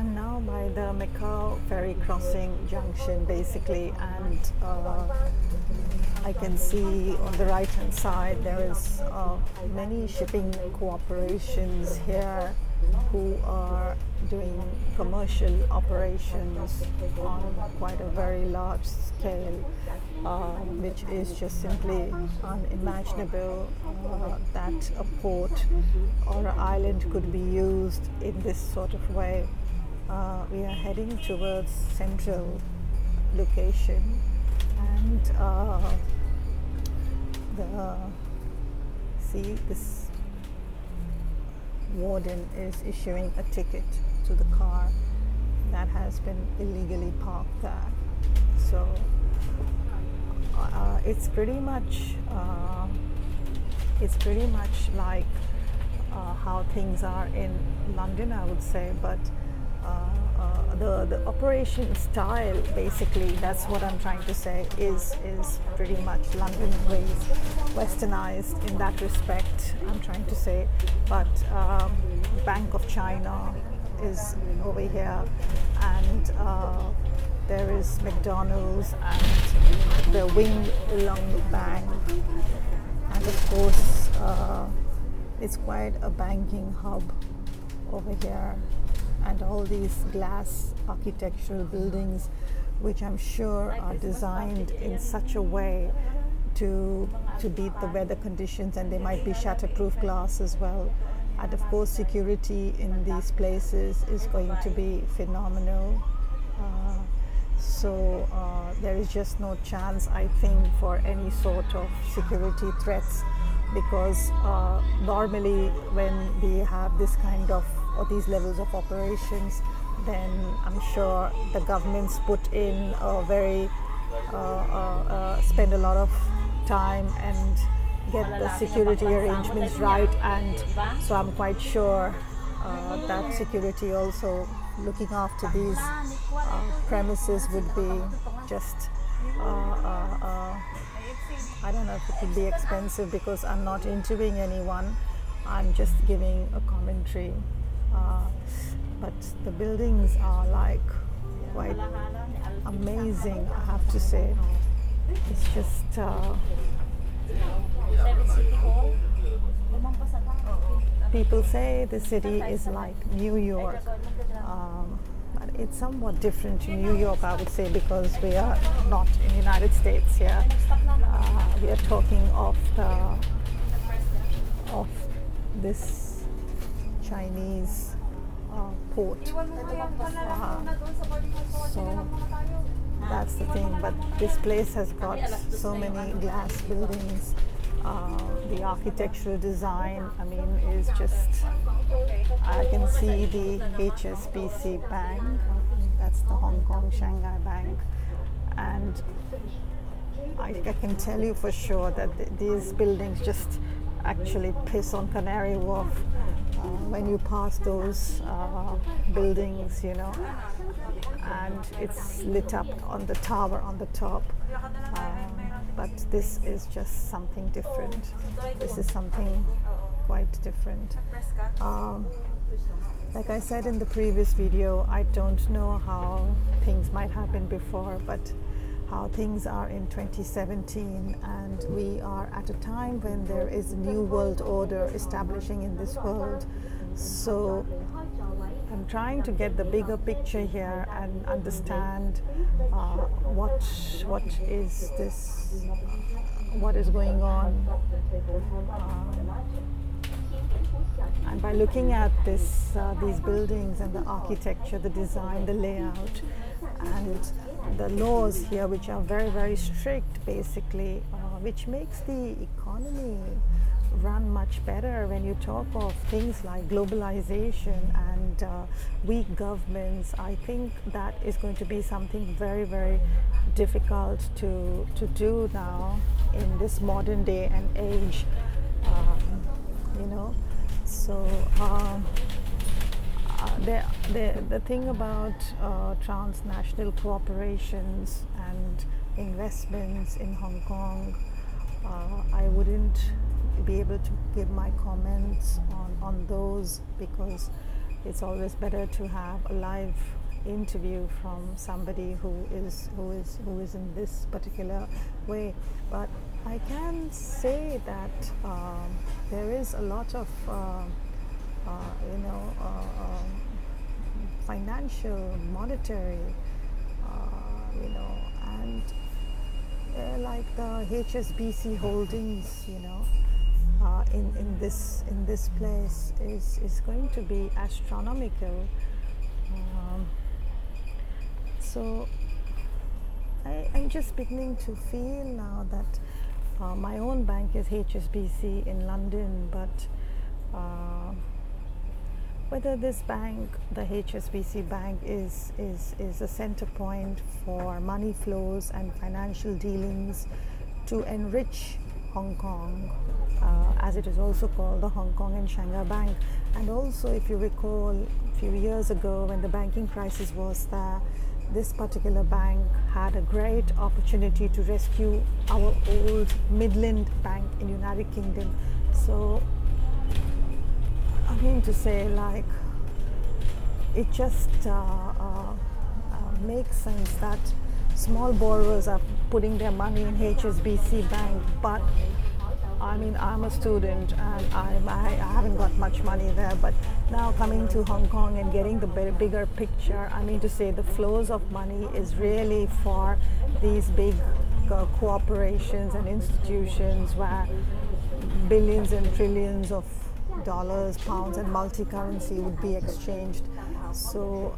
I'm now by the Macau ferry crossing junction basically, and I can see on the right hand side there is many shipping corporations here who are doing commercial operations on quite a very large scale, which is just simply unimaginable that a port or an island could be used in this sort of way. We are heading towards central location, and see, this warden is issuing a ticket to the car that has been illegally parked there. So it's pretty much like how things are in London, I would say, but the operation style, basically, that's what I'm trying to say, is pretty much London ways, westernized in that respect, I'm trying to say. But Bank of China is over here, and there is McDonald's and the wing along the bank, and of course it's quite a banking hub over here, and all these glass architectural buildings, which I'm sure are designed in such a way to beat the weather conditions, and they might be shatterproof glass as well. And of course security in these places is going to be phenomenal. So there is just no chance, I think, for any sort of security threats, because normally when we have this kind of or these levels of operations, then I'm sure the governments put in a very spend a lot of time and get the security arrangements right, and so I'm quite sure that security also looking after these premises would be just I don't know if it would be expensive, because I'm not interviewing anyone, I'm just giving a commentary. But the buildings are like quite amazing, I have to say. It's just people say the city is like New York, but it's somewhat different to New York, I would say, because we are not in the United States here. We are talking of this Chinese port. So that's the thing, but this place has got so many glass buildings. The architectural design, I mean, is just, I can see the HSBC Bank, that's the Hong Kong Shanghai Bank, and I can tell you for sure that these buildings just actually piss on Canary Wharf when you pass those buildings, you know, and it's lit up on the tower on the top. But this is just something different. This is something quite different. Like I said in the previous video, I don't know how things might have been before, but how things are in 2017, and we are at a time when there is a new world order establishing in this world. So I'm trying to get the bigger picture here and understand what is this, what is going on, and by looking at this, these buildings and the architecture, the design, the layout, and the laws here, which are very, very strict, basically, which makes the economy run much better when you talk of things like globalization and weak governments. I think that is going to be something very, very difficult to do now in this modern day and age, you know. So the thing about transnational corporations and investments in Hong Kong, I wouldn't be able to give my comments on those, because it's always better to have a live interview from somebody who is in this particular way. But I can say that there is a lot of financial, monetary, and like the HSBC holdings, in this place is going to be astronomical. So I'm just beginning to feel now that my own bank is HSBC in London, but whether this bank, the HSBC bank, is a center point for money flows and financial dealings to enrich Hong Kong, as it is also called the Hong Kong and Shanghai Bank. And also, if you recall, a few years ago when the banking crisis was there, this particular bank had a great opportunity to rescue our old Midland Bank in United Kingdom. So I mean to say, like, it just makes sense that small borrowers are putting their money in HSBC Bank, but I mean, I'm a student and I haven't got much money there, but now coming to Hong Kong and getting the bigger picture, I mean to say the flows of money is really for these big corporations and institutions where billions and trillions of dollars, pounds and multi-currency would be exchanged. So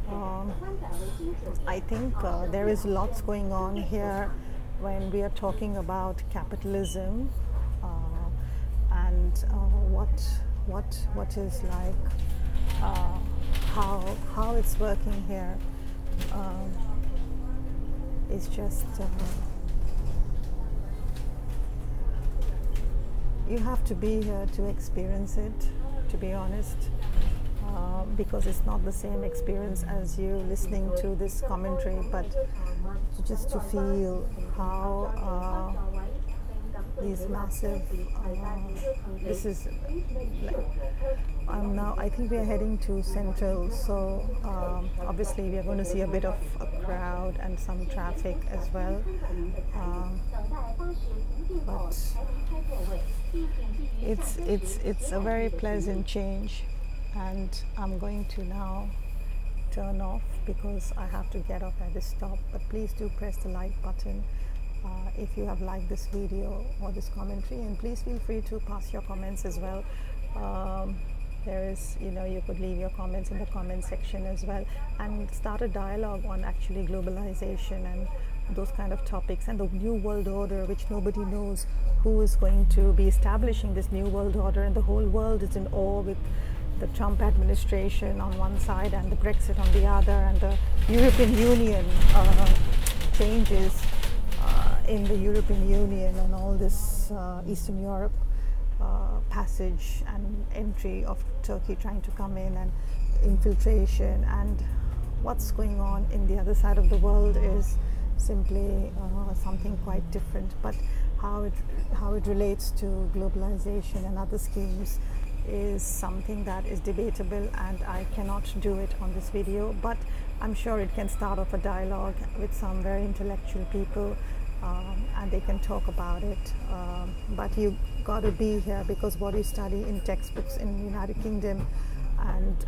I think there is lots going on here when we are talking about capitalism, and what is like how it's working here. It's just you have to be here to experience it, to be honest, because it's not the same experience as you listening to this commentary, but just to feel how these massive this is like, I think we are heading to Central, so obviously we are going to see a bit of a crowd and some traffic as well, but it's a very pleasant change, and I'm going to now turn off because I have to get off at this stop. But please do press the like button if you have liked this video or this commentary, and please feel free to pass your comments as well. There is, you could leave your comments in the comment section as well, and start a dialogue on actually globalization and those kind of topics, and the new world order, which nobody knows who is going to be establishing this new world order, and the whole world is in awe with the Trump administration on one side and the Brexit on the other, and the European Union changes in the European Union, and all this Eastern Europe passage and entry of Turkey trying to come in, and infiltration, and what's going on in the other side of the world is simply something quite different. But how it relates to globalization and other schemes is something that is debatable, and I cannot do it on this video, but I'm sure it can start off a dialogue with some very intellectual people, and they can talk about it. But you got to be here, because what you study in textbooks in the United Kingdom, and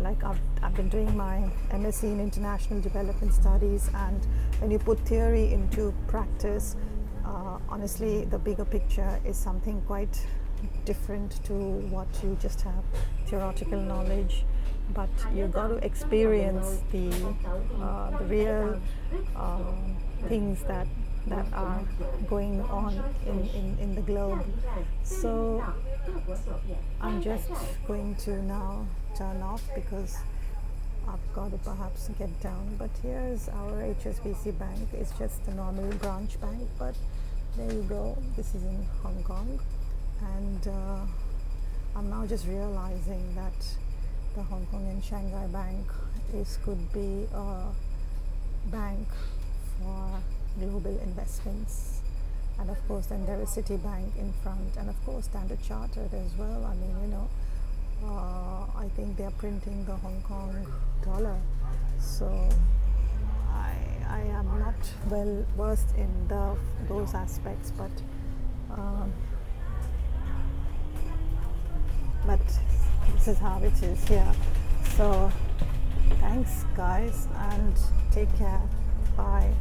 like I've been doing my MSc in International Development Studies, and when you put theory into practice, honestly, the bigger picture is something quite different to what you just have theoretical knowledge. But you got to experience the real things that are going on in the globe. So I'm just going to now turn off because I've got to perhaps get down. But here's our HSBC bank. It's just a normal branch bank, but there you go. This is in Hong Kong, and I'm now just realizing that the Hong Kong and Shanghai Bank could be a bank for global investments. And of course then there is Citibank in front, and of course Standard Chartered as well. I mean, I think they're printing the Hong Kong dollar. So I am not well versed in those aspects, but this is how it is here. So thanks guys, and take care. Bye.